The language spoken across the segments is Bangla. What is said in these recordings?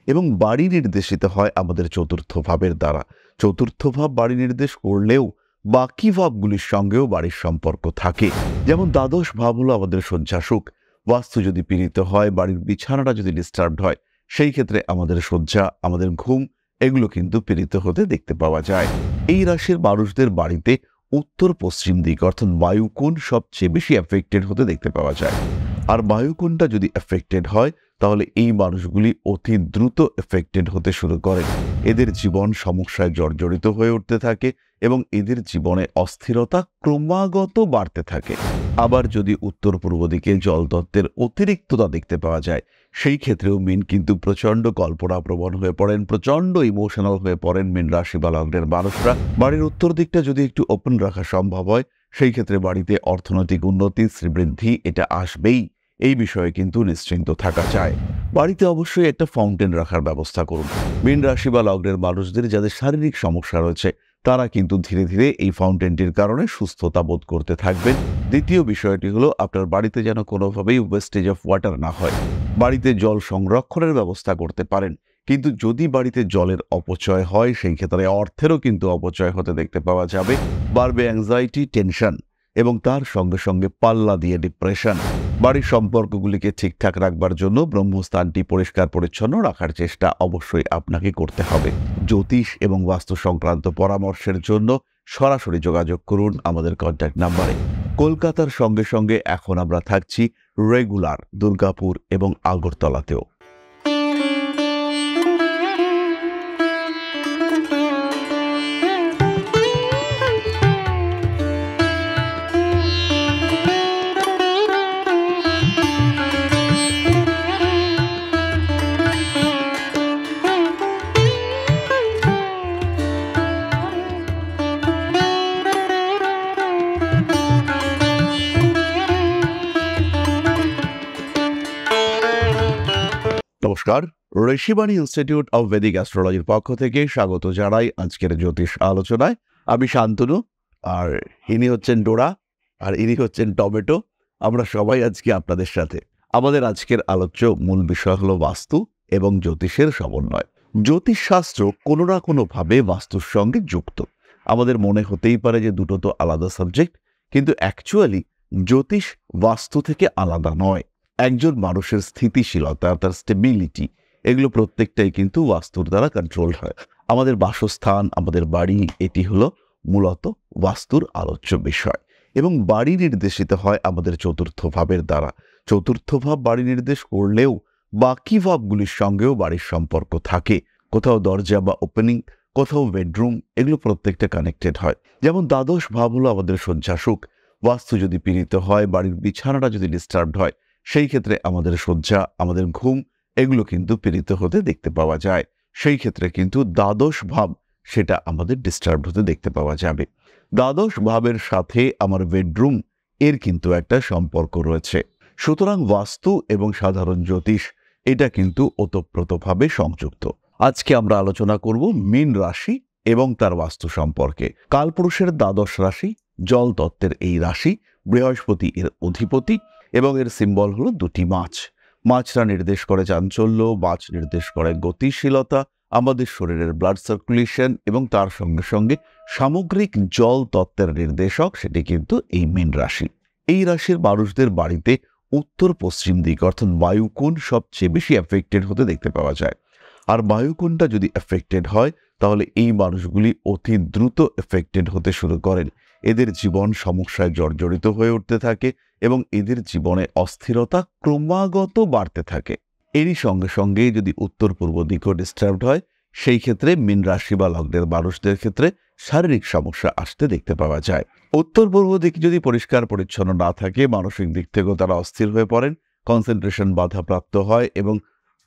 এবং বাড়ি নির্দেশিত হয় আমাদের চতুর্থ ভাবের দ্বারা। চতুর্থ ভাব বাড়ি নির্দেশ করলেও বাকি ভাবগুলির সঙ্গেও বাড়ির সম্পর্ক থাকে। যেমন দ্বাদশ ভাব হলো আমাদের শয্যাসুখ। বাস্তু যদি পীড়িত হয়, বাড়ির বিছানাটা যদি ডিস্টার্বড হয়, সেই ক্ষেত্রে আমাদের শয্যা, আমাদের ঘুম এগুলো কিন্তু পীড়িত হতে দেখতে পাওয়া যায়। এই রাশির মানুষদের বাড়িতে উত্তর পশ্চিম দিক অর্থাৎ বায়ুকোণ সবচেয়ে বেশি এফেক্টেড হতে দেখতে পাওয়া যায়। আর বায়ুকোণটা যদি এফেক্টেড হয় তাহলে এই মানুষগুলি অতি দ্রুত এফেক্টেড হতে শুরু করে। এদের জীবন সমস্যায় জর্জরিত হয়ে উঠতে থাকে এবং এদের জীবনে অস্থিরতা ক্রমাগত বাড়তে থাকে। আবার যদি উত্তর পূর্ব দিকে জলতত্ত্বের অতিরিক্ততা দেখতে পাওয়া যায়, সেই ক্ষেত্রেও মিন কিন্তু প্রচণ্ড কল্পনাপ্রবণ হয়ে পড়েন, প্রচণ্ড ইমোশনাল হয়ে পড়েন মীন রাশি বা লগ্নের মানুষরা। বাড়ির উত্তর দিকটা যদি একটু ওপেন রাখা সম্ভব হয়, সেই ক্ষেত্রে বাড়িতে অর্থনৈতিক উন্নতি, শ্রীবৃদ্ধি এটা আসবেই। এই বিষয়ে কিন্তু নিশ্চিন্ত থাকা যায়। বাড়িতে অবশ্যই একটা ফাউন্টেন রাখার ব্যবস্থা করুন। মীন রাশি বা লগ্নের মানুষদের যাদের শারীরিক সমস্যা রয়েছে তারা কিন্তু ধীরে ধীরে এই ফাউন্টেনটির কারণে সুস্থতা বোধ করতে থাকবেন। দ্বিতীয় বিষয়টি হলো আপনার বাড়িতে যেন কোনোভাবেই ওয়েস্টেজ অফ ওয়াটার না হয়। বাড়িতে জল সংরক্ষণের ব্যবস্থা করতে পারেন, কিন্তু যদি বাড়িতে জলের অপচয় হয় সেই ক্ষেত্রে অর্থেরও কিন্তু অপচয় হতে দেখতে পাওয়া যাবে। বাড়বে অ্যাংজাইটি, টেনশন এবং তার সঙ্গে সঙ্গে পাল্লা দিয়ে ডিপ্রেশন। বাড়ির সম্পর্কগুলিকে ঠিকঠাক রাখবার জন্য ব্রহ্মস্থানটি পরিষ্কার পরিচ্ছন্ন রাখার চেষ্টা অবশ্যই আপনাকে করতে হবে। জ্যোতিষ এবং বাস্তু সংক্রান্ত পরামর্শের জন্য সরাসরি যোগাযোগ করুন আমাদের কন্ট্যাক্ট নাম্বারে। কলকাতার সঙ্গে সঙ্গে এখন আমরা থাকছি রেগুলার দুর্গাপুর এবং আগরতলাতেও। নমস্কার, ঋষিবাণী ইনস্টিটিউট অব ভেদিক অ্যাস্ট্রোলজির পক্ষ থেকে স্বাগত জানাই আজকের জ্যোতিষ আলোচনায়। আমি শান্তনু, আর ইনি হচ্ছেন ডোরা, আর ইনি হচ্ছেন টমেটো। আমরা সবাই আজকে আপনাদের সাথে। আমাদের আজকের আলোচ্য মূল বিষয় হলো বাস্তু এবং জ্যোতিষের সমন্বয়। জ্যোতিষশাস্ত্র কোনো না কোনোভাবে বাস্তুর সঙ্গে যুক্ত। আমাদের মনে হতেই পারে যে দুটো তো আলাদা সাবজেক্ট, কিন্তু অ্যাকচুয়ালি জ্যোতিষ বাস্তু থেকে আলাদা নয়। একজন মানুষের স্থিতিশীলতা, তার স্টেবিলিটি, এগুলো প্রত্যেকটাই কিন্তু বাস্তুর দ্বারা কন্ট্রোল হয়। আমাদের বাসস্থান, আমাদের বাড়ি, এটি হলো মূলত বাস্তুর আলোচ্য বিষয়। এবং বাড়ি নির্দেশিত হয় আমাদের চতুর্থ ভাবের দ্বারা। চতুর্থ ভাব বাড়ি নির্দেশ করলেও বাকি ভাবগুলির সঙ্গেও বাড়ির সম্পর্ক থাকে। কোথাও দরজা বা ওপেনিং, কোথাও বেডরুম, এগুলো প্রত্যেকটা কানেক্টেড হয়। যেমন দ্বাদশ ভাব হলো আমাদের শয্যাসুখ। বাস্তু যদি পীড়িত হয়, বাড়ির বিছানাটা যদি ডিস্টার্বড হয়, সেই ক্ষেত্রে আমাদের শয্যা, আমাদের ঘুম এগুলো কিন্তু পীড়িত হতে দেখতে পাওয়া যায়। সেই ক্ষেত্রে কিন্তু দ্বাদশ ভাব সেটা আমাদের ডিস্টার্ব হতে দেখতে পাওয়া যাবে। দ্বাদশ ভাবের সাথে আমার বেডরুম এর কিন্তু একটা সম্পর্ক রয়েছে। সুতরাং বাস্তু এবং সাধারণ জ্যোতিষ এটা কিন্তু ওতপ্রোতভাবে সংযুক্ত। আজকে আমরা আলোচনা করব মীন রাশি এবং তার বাস্তু সম্পর্কে। কালপুরুষের দ্বাদশ রাশি, জল তত্ত্বের এই রাশি, বৃহস্পতি এর অধিপতি এবং এর সিম্বল হলো দুটি মাছ। মাছরা নির্দেশ করে চাঞ্চল্য, মাছ নির্দেশ করে গতিশীলতা, আমাদের শরীরের ব্লাড সার্কুলেশন এবং তার সঙ্গে সঙ্গে সামগ্রিক জল তত্ত্বের নির্দেশক সেটি কিন্তু এই মীন রাশি। এই রাশির মানুষদের বাড়িতে উত্তর পশ্চিম দিক অর্থাৎ বায়ুকোণ সবচেয়ে বেশি এফেক্টেড হতে দেখতে পাওয়া যায়। আর বায়ুকোণটা যদি এফেক্টেড হয় তাহলে এই মানুষগুলি অতি দ্রুত এফেক্টেড হতে শুরু করেন। এদের জীবন সমস্যায় জর্জরিত হয়ে উঠতে থাকে এবং এদের জীবনে অস্থিরতা ক্রমাগত বাড়তে থাকে। এরই সঙ্গে সঙ্গে যদি উত্তর পূর্ব দিকও ডিস্টার্বড হয়, সেই ক্ষেত্রে মীন রাশি বা লগ্নের মানুষদের ক্ষেত্রে শারীরিক সমস্যা আসতে দেখতে পাওয়া যায়। উত্তর পূর্ব দিক যদি পরিষ্কার পরিচ্ছন্ন না থাকে, মানসিক দিক থেকেও তারা অস্থির হয়ে পড়েন, কনসেন্ট্রেশন বাধাপ্রাপ্ত হয় এবং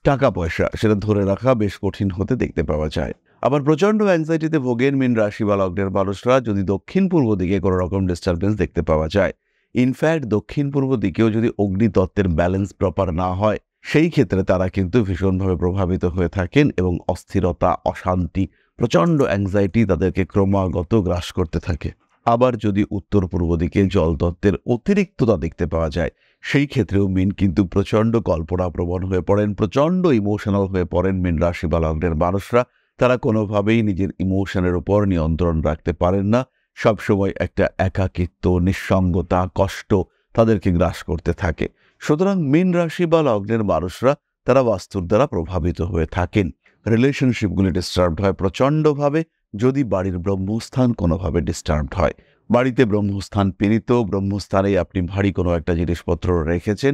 টাকা পয়সা সেটা ধরে রাখা বেশ কঠিন হতে দেখতে পাওয়া যায়। আবার প্রচণ্ড অ্যাংজাইটিতে ভোগেন মীন রাশি বা লগ্নের মানুষরা যদি দক্ষিণ পূর্ব দিকে কোনো রকম ডিস্টারবেন্স দেখতে পাওয়া যায়। ইনফ্যাক্ট দক্ষিণ পূর্ব দিকেও যদি অগ্নিতত্ত্বের ব্যালেন্স প্রপার না হয়, সেই ক্ষেত্রে তারা কিন্তু ভীষণভাবে প্রভাবিত হয়ে থাকেন এবং অস্থিরতা, অশান্তি, প্রচণ্ড অ্যাংজাইটি তাদেরকে ক্রমাগত গ্রাস করতে থাকে। আবার যদি উত্তর পূর্ব দিকে জলতত্ত্বের অতিরিক্ততা দেখতে পাওয়া যায়, সেই ক্ষেত্রেও মীন কিন্তু প্রচণ্ড কল্পনাপ্রবণ হয়ে পড়েন, প্রচণ্ড ইমোশনাল হয়ে পড়েন মীন রাশি বা লগ্নের মানুষরা। তারা কোনোভাবেই নিজের ইমোশনের উপর নিয়ন্ত্রণ রাখতে পারেন না। সবসময় একটা একাকিত্ব, নিঃসঙ্গতা, কষ্ট তাদেরকে গ্রাস করতে থাকে। সুতরাং মীন রাশি বা লগ্নের মানুষরা তারা বাস্তুর দ্বারা প্রভাবিত হয়ে থাকেন। রিলেশনশিপগুলি ডিস্টার্বড হয় প্রচণ্ডভাবে যদি বাড়ির ব্রহ্মস্থান কোনোভাবে ডিস্টার্বড হয়। বাড়িতে ব্রহ্মস্থান পীড়িত, ব্রহ্মস্থানে আপনি ভারী কোনো একটা জিনিসপত্র রেখেছেন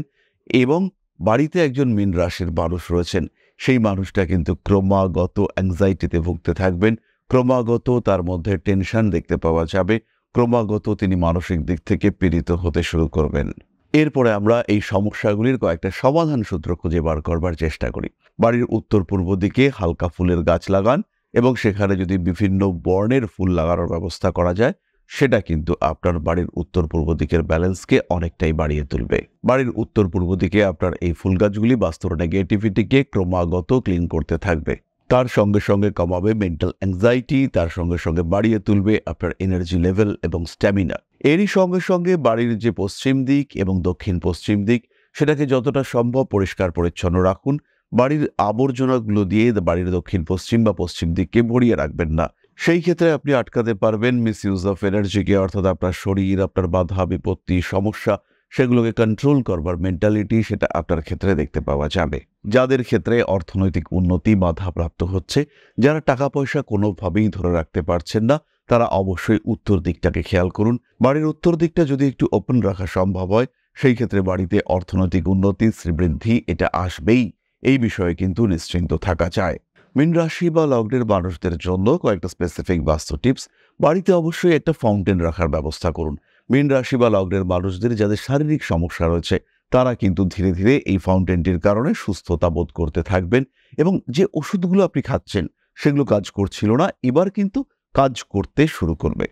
এবং বাড়িতে একজন মীন রাশির মানুষ রয়েছেন, সেই মানুষটা কিন্তু ক্রমাগত অ্যাংজাইটিতে ভুগতে থাকবেন, ক্রমাগত তার মধ্যে টেনশন দেখতে পাওয়া যাবে, ক্রমাগত তিনি মানসিক দিক থেকে পীড়িত হতে শুরু করবেন। এরপরে আমরা এই সমস্যাগুলির কয়েকটা সমাধান সূত্র খুঁজে বার করবার চেষ্টা করি। বাড়ির উত্তর পূর্ব দিকে হালকা ফুলের গাছ লাগান এবং সেখানে যদি বিভিন্ন বর্ণের ফুল লাগানোর ব্যবস্থা করা যায়, সেটা কিন্তু আপনার বাড়ির উত্তর পূর্ব দিকের ব্যালেন্সকে অনেকটাই বাড়িয়ে তুলবে। বাড়ির উত্তর পূর্ব দিকে আপনার এই ফুল গাছগুলি বাস্তুর নেগেটিভিটিকে ক্রমাগত ক্লিন করতে থাকবে, তার সঙ্গে সঙ্গে কমাবে মেন্টাল অ্যাংজাইটি, তার সঙ্গে সঙ্গে বাড়িয়ে তুলবে আপনার এনার্জি লেভেল এবং স্ট্যামিনা। এরই সঙ্গে সঙ্গে বাড়ির যে পশ্চিম দিক এবং দক্ষিণ পশ্চিম দিক সেটাকে যতটা সম্ভব পরিষ্কার পরিচ্ছন্ন রাখুন। বাড়ির আবর্জনাগুলো দিয়ে বাড়ির দক্ষিণ পশ্চিম বা পশ্চিম দিককে ভরিয়ে রাখবেন না। সেই ক্ষেত্রে আপনি আটকাতে পারবেন মিসইউজ অফ এনার্জিকে, অর্থাৎ আপনার শরীর, আপনার বাধা বিপত্তি, সমস্যা, সেগুলোকে কন্ট্রোল করবার মেন্টালিটি সেটা আপনার ক্ষেত্রে দেখতে পাওয়া যাবে। যাদের ক্ষেত্রে অর্থনৈতিক উন্নতি বাধাপ্রাপ্ত হচ্ছে, যারা টাকা পয়সা কোনোভাবেই ধরে রাখতে পারছেন না, তারা অবশ্যই উত্তর দিকটাকে খেয়াল করুন। বাড়ির উত্তর দিকটা যদি একটু ওপেন রাখা সম্ভব হয়, সেই ক্ষেত্রে বাড়িতে অর্থনৈতিক উন্নতি, শ্রীবৃদ্ধি এটা আসবেই, এই বিষয়ে কিন্তু নিশ্চিন্ত থাকা যায়। মীন রাশি বা লগ্নের মানুষদের জন্য কয়েকটা স্পেসিফিক বাস্তু টিপস। বাড়িতে অবশ্যই একটা ফাউন্টেন রাখার ব্যবস্থা করুন। মীন রাশি বা লগ্নের মানুষদের যাদের শারীরিক সমস্যা রয়েছে, তারা কিন্তু ধীরে ধীরে এই ফাউন্টেনটির কারণে সুস্থতা বোধ করতে থাকবেন এবং যে ওষুধগুলো আপনি খাচ্ছেন সেগুলো কাজ করছিল না, এবার কিন্তু কাজ করতে শুরু করবে।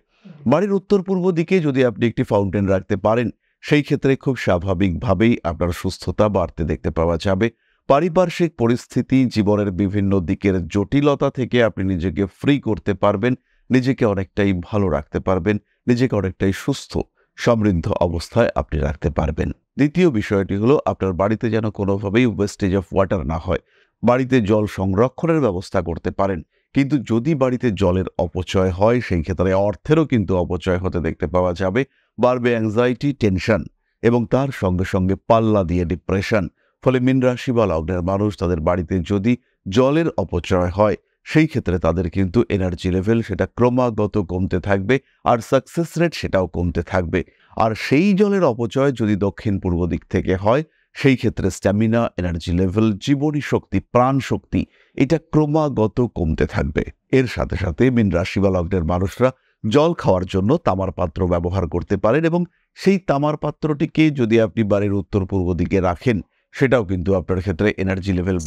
বাড়ির উত্তর পূর্ব দিকে যদি আপনি একটি ফাউন্টেন রাখতে পারেন, সেই ক্ষেত্রে খুব স্বাভাবিকভাবেই আপনার সুস্থতা বাড়তে দেখতে পাওয়া যাবে। পারিপার্শ্বিক পরিস্থিতি, জীবনের বিভিন্ন দিকের জটিলতা থেকে আপনি নিজেকে ফ্রি করতে পারবেন, নিজেকে অনেকটাই ভালো রাখতে পারবেন, নিজেকে অনেকটাই সুস্থ সমৃদ্ধ অবস্থায় আপনি রাখতে পারবেন। দ্বিতীয় বিষয়টি হলো আপনার বাড়িতে যেন কোনোভাবেই ওয়েস্টেজ অফ ওয়াটার না হয়। বাড়িতে জল সংরক্ষণের ব্যবস্থা করতে পারেন, কিন্তু যদি বাড়িতে জলের অপচয় হয় সেই ক্ষেত্রে অর্থেরও কিন্তু অপচয় হতে দেখতে পাওয়া যাবে। বাড়বে অ্যাংজাইটি, টেনশন এবং তার সঙ্গে সঙ্গে পাল্লা দিয়ে ডিপ্রেশন। ফলে মীন রাশি বা লগ্নের মানুষ তাদের বাড়িতে যদি জলের অপচয় হয়, সেই ক্ষেত্রে তাদের কিন্তু এনার্জি লেভেল সেটা ক্রমাগত কমতে থাকবে আর সাকসেস রেট সেটাও কমতে থাকবে। আর সেই জলের অপচয় যদি দক্ষিণ পূর্ব দিক থেকে হয়, সেই ক্ষেত্রে স্ট্যামিনা, এনার্জি লেভেল, জীবনী শক্তি, প্রাণ শক্তি এটা ক্রমাগত কমতে থাকবে। এর সাথে সাথে মীন রাশি বা লগ্নের মানুষরা জল খাওয়ার জন্য তামার পাত্র ব্যবহার করতে পারেন এবং সেই তামার পাত্রটিকে যদি আপনি বাড়ির উত্তর পূর্ব দিকে রাখেন, সেটাও কিন্তু আপনার ক্ষেত্রে এনার্জি লেভেল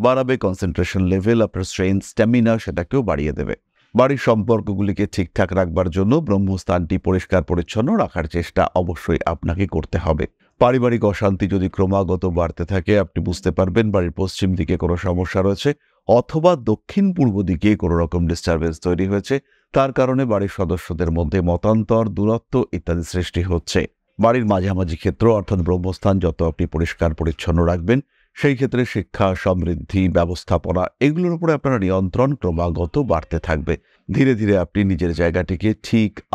বাড়াবে কনসেন্ট্রেশন লেভেল, আপনার স্ট্রেংথ, স্ট্যামিনা সেটাকেও বাড়িয়ে দেবে। বাড়ির সম্পর্কগুলিকে ঠিকঠাক রাখবার জন্য ব্রহ্মস্থানটি পরিষ্কার পরিচ্ছন্ন রাখার চেষ্টা অবশ্যই আপনাকে করতে হবে। পারিবারিক অশান্তি যদি ক্রমাগত বাড়তে থাকে, আপনি বুঝতে পারবেন বাড়ির পশ্চিম দিকে কোনো সমস্যা রয়েছে অথবা দক্ষিণ পূর্ব দিকে কোনো রকম ডিস্টারবেন্স তৈরি হয়েছে, তার কারণে বাড়ির সদস্যদের মধ্যে মতান্তর, দূরত্ব ইত্যাদি সৃষ্টি হচ্ছে। বাড়ির মাঝামাঝি ক্ষেত্র অর্থাৎ ব্রহ্মস্থান যত আপনি পরিষ্কার পরিচ্ছন্ন রাখবেন, সেই ক্ষেত্রে শিক্ষা, সমৃদ্ধি, ব্যবস্থাপনা এগুলোর উপরে আপনার নিয়ন্ত্রণ ক্রমাগত বাড়তে থাকবে। ধীরে ধীরে আপনি নিজের জায়গাটিকে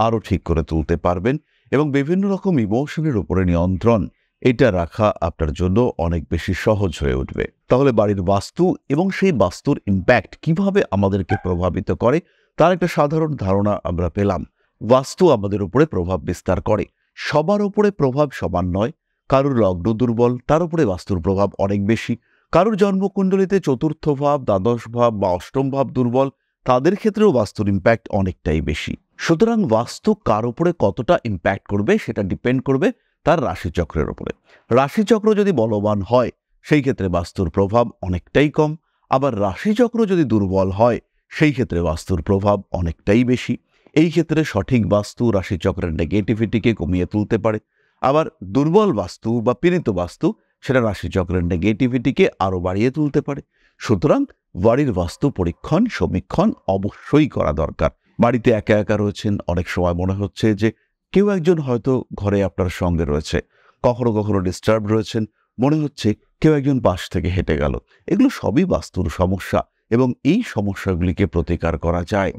আরও ঠিক করে তুলতে পারবেন এবং বিভিন্ন রকম ইমোশনের উপরে নিয়ন্ত্রণ এটা রাখা আপনার জন্য অনেক বেশি সহজ হয়ে উঠবে। তাহলে বাড়ির বাস্তু এবং সেই বাস্তুর ইম্প্যাক্ট কিভাবে আমাদেরকে প্রভাবিত করে তার একটা সাধারণ ধারণা আমরা পেলাম। বাস্তু আমাদের উপরে প্রভাব বিস্তার করে, সবার উপরে প্রভাব সমান নয়। কারুর লগ্ন দুর্বল, তার উপরে বাস্তুর প্রভাব অনেক বেশি। কারুর জন্মকুণ্ডলিতে চতুর্থ ভাব, দ্বাদশ ভাব বা অষ্টম ভাব দুর্বল, তাদের ক্ষেত্রেও বাস্তুর ইম্প্যাক্ট অনেকটাই বেশি। সুতরাং বাস্তু কার উপরে কতটা ইম্প্যাক্ট করবে সেটা ডিপেন্ড করবে তার রাশিচক্রের উপরে। রাশিচক্র যদি বলবান হয়, সেই ক্ষেত্রে বাস্তুর প্রভাব অনেকটাই কম। আবার রাশিচক্র যদি দুর্বল হয়, সেই ক্ষেত্রে বাস্তুর প্রভাব অনেকটাই বেশি। এই ক্ষেত্রে সঠিক বাস্তু রাশিচক্রের নেগেটিভিটিকে কমিয়ে তুলতে পারে, আবার দুর্বল বাস্তু বা পীড়িত বাস্তু সেটা রাশিচক্রের নেগেটিভিটিকে আরও বাড়িয়ে তুলতে পারে। সুতরাং বাড়ির বাস্তু পরীক্ষণ, সমীক্ষণ অবশ্যই করা দরকার। বাড়িতে একা একা রয়েছেন, অনেক সময় মনে হচ্ছে যে কেউ একজন হয়তো ঘরে আপনার সঙ্গে রয়েছে। কখনো কখনো ডিস্টার্ব রয়েছেন, মনে হচ্ছে কেউ একজন পাশ থেকে হেঁটে গেল। এগুলো সবই বাস্তুর সমস্যা এবং এই সমস্যাগুলিকে প্রতিকার করা যায়।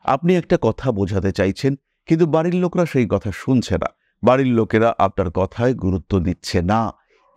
আপনি একটা কথা বোঝাতে চাইছেন, কিন্তু বাড়ির লোকরা সেই কথা শুনছে না, বাড়ির লোকেরা আপনার কথায় গুরুত্ব দিচ্ছে না।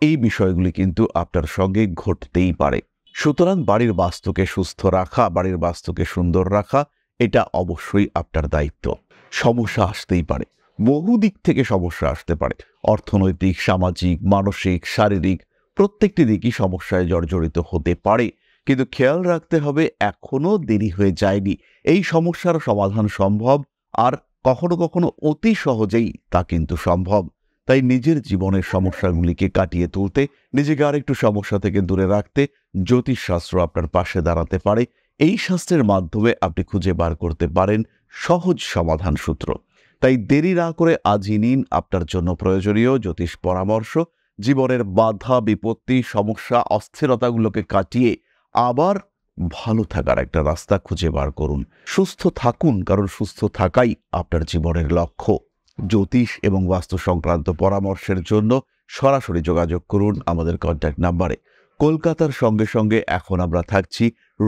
এই বিষয়গুলি কিন্তু আপনার সঙ্গে ঘটতেই পারে। সুতরাং বাড়ির বাস্তুকে সুস্থ রাখা, বাড়ির বাস্তুকে সুন্দর রাখা, এটা অবশ্যই আপনার দায়িত্ব। সমস্যা আসতেই পারে, বহু দিক থেকে সমস্যা আসতে পারে। অর্থনৈতিক, সামাজিক, মানসিক, শারীরিক প্রত্যেকটি দিকই সমস্যায় জর্জরিত হতে পারে। কিন্তু খেয়াল রাখতে হবে, এখনো দেরি হয়ে যায়নি। এই সমস্যার সমাধান সম্ভব, আর কখনো কখনো অতি সহজেই তা কিন্তু সম্ভব। তাই নিজের জীবনের সমস্যাগুলিকে কাটিয়ে তুলতে, নিজেকে আরেকটু সমস্যা থেকে দূরে রাখতে জ্যোতিষশাস্ত্র আপনার পাশে দাঁড়াতে পারে। এই শাস্ত্রের মাধ্যমে আপনি খুঁজে বার করতে পারেন সহজ সমাধান সূত্র। তাই দেরি না করে আজই নিন আপনার জন্য প্রয়োজনীয় জ্যোতিষ পরামর্শ। জীবনের বাধা, বিপত্তি, সমস্যা, অস্থিরতাগুলোকে কাটিয়ে আবার ভালো থাকার একটা রাস্তা খুঁজে বার করুন। সুস্থ থাকুন, কারণ সুস্থ থাকাই আপনার জীবনের লক্ষ্য। জ্যোতিষ এবং বাস্তু সংক্রান্ত পরামর্শের জন্য সরাসরি যোগাযোগ করুন আমাদের কন্ট্যাক্ট নাম্বারে। কলকাতার সঙ্গে সঙ্গে এখন আমরা থাকছি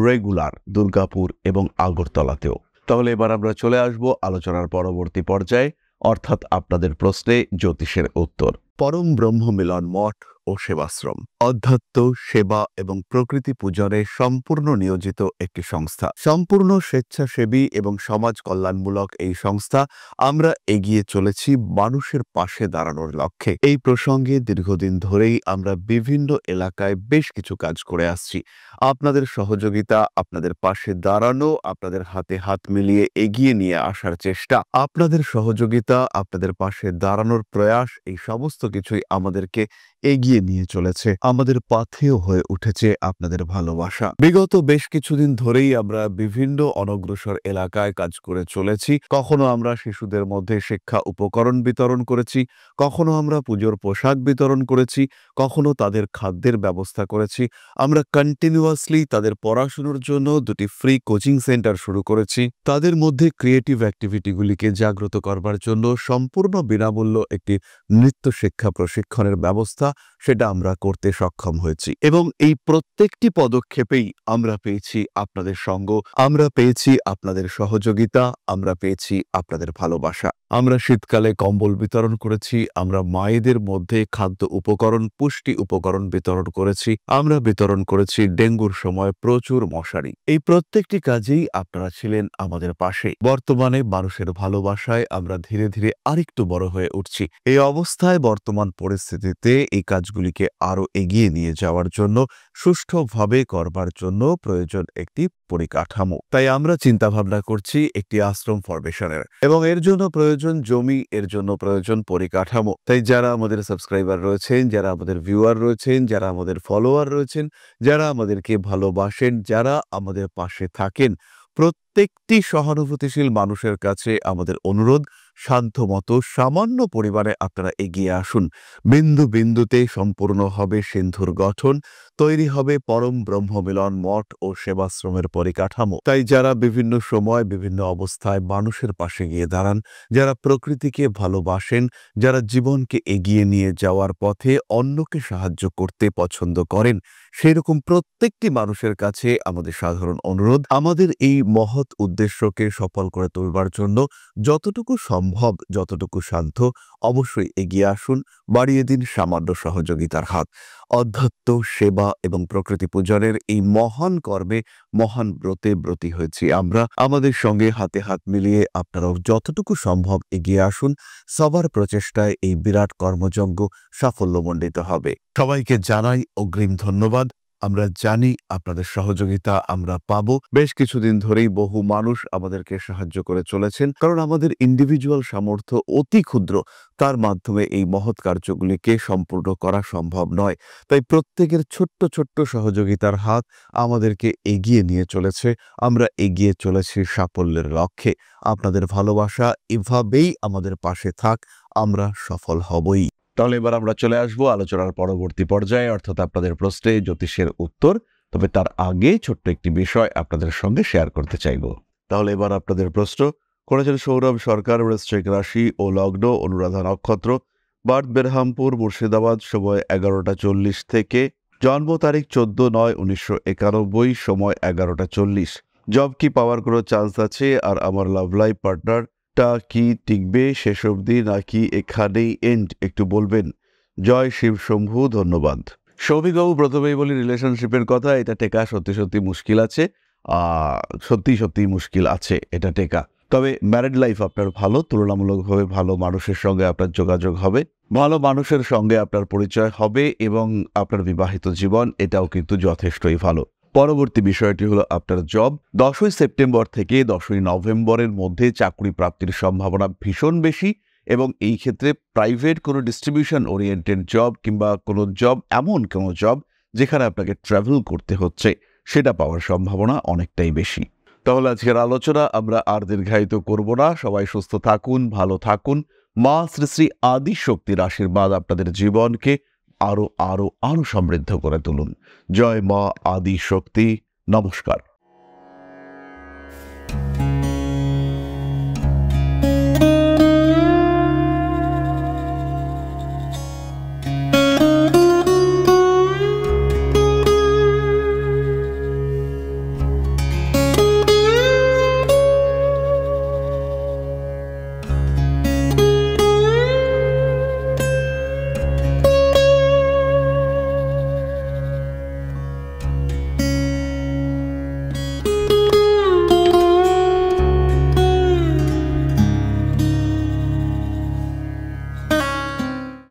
রেগুলার দুর্গাপুর এবং আগরতলাতেও। তাহলে এবার আমরা চলে আসব আলোচনার পরবর্তী পর্যায়ে, অর্থাৎ আপনাদের প্রশ্নে জ্যোতিষের উত্তর। পরম ব্রহ্ম মিলন মঠ ও সেবাশ্রম অধ্যাত্ম, সেবা এবং প্রকৃতি পূজনে সম্পূর্ণ নিয়োজিত একটি সংস্থা। সম্পূর্ণ স্বেচ্ছাসেবী এবং সমাজ কল্যাণমূলক এই সংস্থা আমরা এগিয়ে চলেছি মানুষের পাশে দাঁড়ানোর লক্ষ্যে। এই প্রসঙ্গে দীর্ঘদিন ধরেই আমরা বিভিন্ন এলাকায় বেশ কিছু কাজ করে আসছি। আপনাদের সহযোগিতা, আপনাদের পাশে দাঁড়ানো, আপনাদের হাতে হাত মিলিয়ে এগিয়ে নিয়ে আসার চেষ্টা, আপনাদের সহযোগিতা, আপনাদের পাশে দাঁড়ানোর প্রয়াস, এই সমস্ত কিছুই আমাদেরকে এগিয়ে নিয়ে চলেছে। আমাদের পাথেয় হয়ে উঠেছে আপনাদের ভালোবাসা। বিগত বেশ কিছুদিন ধরেই আমরা বিভিন্ন অনগ্রসর এলাকায় কাজ করে চলেছি। কখনো আমরা শিশুদের মধ্যে শিক্ষা উপকরণ বিতরণ করেছি, কখনো আমরা পুজোর পোশাক বিতরণ করেছি, কখনো তাদের খাদ্যের ব্যবস্থা করেছি। আমরা কন্টিনিউয়াসলি তাদের পড়াশোনার জন্য 2টি ফ্রি কোচিং সেন্টার শুরু করেছি। তাদের মধ্যে ক্রিয়েটিভ অ্যাক্টিভিটিগুলিকে জাগ্রত করবার জন্য সম্পূর্ণ বিনামূল্য একটি নৃত্য শিক্ষা প্রশিক্ষণের ব্যবস্থা, সেটা আমরা করতে সক্ষম হয়েছি। এবং এই প্রত্যেকটি পদক্ষেপেই আমরা পেয়েছি আপনাদের সঙ্গ, আমরা পেয়েছি আপনাদের সহযোগিতা, আমরা পেয়েছি আপনাদের ভালোবাসা। আমরা শীতকালে কম্বল বিতরণ করেছি, আমরা মায়েদের মধ্যে খাদ্য উপকরণ, পুষ্টি উপকরণ বিতরণ করেছি, আমরা বিতরণ করেছি ডেঙ্গুর সময় প্রচুর মশারি। এই প্রত্যেকটি কাজেই আপনারা ছিলেন আমাদের পাশে। বর্তমানে মানুষের ভালোবাসায় আমরা ধীরে ধীরে আরেকটু বড় হয়ে উঠছি। এই অবস্থায় বর্তমান পরিস্থিতিতে এই কাজগুলিকে আরো এগিয়ে নিয়ে যাওয়ার জন্য, সুষ্ঠুভাবে করবার জন্য প্রয়োজন একটি পরিকাঠামো। তাই আমরা চিন্তা ভাবনা করছি একটি আশ্রম ফরমেশনের, এবং এর জন্য প্রয়োজন জমি, এর জন্য প্রয়োজন পরিকাঠামো। তাই যারা আমাদের সাবস্ক্রাইবার রয়েছেন, যারা আমাদের ভিউয়ার রয়েছেন, যারা আমাদের ফলোয়ার রয়েছেন, যারা আমাদেরকে ভালোবাসেন, যারা আমাদের পাশে থাকেন, প্রত্যেকটি সহানুভূতিশীল মানুষের কাছে আমাদের অনুরোধ, সাধ্যমতো সামান্য পরিমাণে আপনারা এগিয়ে আসুন। বিন্দু বিন্দুতে সম্পূর্ণ হবে সিন্ধুর গঠন, তৈরি হবে পরম ব্রহ্মমিলন মঠ ও সেবাশ্রমের পরিকাঠামো। তাই যারা বিভিন্ন সময় বিভিন্ন অবস্থায় মানুষের পাশে গিয়ে দাঁড়ান, যারা প্রকৃতিকে ভালোবাসেন, যারা জীবনকে এগিয়ে নিয়ে যাওয়ার পথে অন্যকে সাহায্য করতে পছন্দ করেন, সেরকম প্রত্যেকটি মানুষের কাছে আমাদের সাধারণ অনুরোধ, আমাদের এই মহৎ উদ্দেশ্যকে সফল করে তুলবার জন্য যতটুকু সম্ভব, যতটুকু সাধ্য, অবশ্যই এগিয়ে আসুন, বাড়িয়ে দিন সামান্য সহযোগিতার হাত। অধ্যাত্ম, সেবা এবং প্রকৃতি পূজনের এই মহান কর্মে, মহান ব্রতে ব্রতী হয়েছি আমরা। আমাদের সঙ্গে হাতে হাত মিলিয়ে আপনারাও যতটুকু সম্ভব এগিয়ে আসুন। সবার প্রচেষ্টায় এই বিরাট কর্মযজ্ঞ সাফল্যমণ্ডিত হবে। সবাইকে জানাই অগ্রিম ধন্যবাদ। আমরা জানি আপনাদের সহযোগিতা আমরা পাবো। বেশ কিছুদিন ধরেই বহু মানুষ আমাদেরকে সাহায্য করে চলেছেন, কারণ আমাদের ইন্ডিভিজুয়াল সামর্থ্য অতি ক্ষুদ্র, তার মাধ্যমে এই মহৎ কার্যগুলিকে সম্পূর্ণ করা সম্ভব নয়। তাই প্রত্যেকের ছোট্ট ছোট্ট সহযোগিতার হাত আমাদেরকে এগিয়ে নিয়ে চলেছে। আমরা এগিয়ে চলেছি সাফল্যের লক্ষ্যে। আপনাদের ভালোবাসা এভাবেই আমাদের পাশে থাক, আমরা সফল হবই। তাহলে এবার আমরা চলে আসবো আলোচনার পরবর্তী পর্যায়ে, অর্থাৎ আপনাদের প্রশ্নে জ্যোতিষের উত্তর। তবে তার আগে ছোট্ট একটি বিষয় আপনাদের সঙ্গে শেয়ার করতে চাইব। তাহলে এবার আপনাদের প্রশ্ন করেছেন সৌরভ সরকার, বৃশ্চিক রাশি ও লগ্ন, অনুরাধা নক্ষত্র, বার্থ বেরহামপুর মুর্শিদাবাদ, সময় 11:40 থেকে। জন্ম তারিখ 14/9/1991, সময় 11:40। জব কি পাওয়ার কোনো চান্স আছে? আর আমার লাভ লাইফ পার্টনারটা কি টিকবে শেষ অবধি নাকি এখানেই এন্ড, একটু বলবেন। জয় শিব শম্ভু, ধন্যবাদ। সৌভিকবাবু, প্রথমেই বলি রিলেশনশিপের কথা, এটা টেকা সত্যি সত্যি মুশকিল আছে। সত্যি সত্যি মুশকিল আছে এটা টেকা। তবে ম্যারিড লাইফ আপনার ভালো, তুলনামূলকভাবে ভালো মানুষের সঙ্গে আপনার যোগাযোগ হবে, ভালো মানুষের সঙ্গে আপনার পরিচয় হবে এবং আপনার বিবাহিত জীবন এটাও কিন্তু যথেষ্টই ভালো। পরবর্তী বিষয়টি হলো আপনার জব। 10ই সেপ্টেম্বর থেকে 10ই নভেম্বরের মধ্যে চাকরি প্রাপ্তির সম্ভাবনা ভীষণ বেশি এবং এই ক্ষেত্রে প্রাইভেট কোনো ডিস্ট্রিবিউশন ওরিয়েন্টেড জব কিংবা কোনো জব, এমন কোনো জব যেখানে আপনাকে ট্রাভেল করতে হচ্ছে, সেটা পাওয়ার সম্ভাবনা অনেকটাই বেশি। তাহলে আজকের আলোচনা আমরা আর দীর্ঘায়িত করব না। সবাই সুস্থ থাকুন, ভালো থাকুন। মা শ্রী শ্রী আদি শক্তির আশীর্বাদ আপনাদের জীবনকে আরো আরো আরো সমৃদ্ধ করে তুলুন। জয় মা আদি শক্তি। নমস্কার।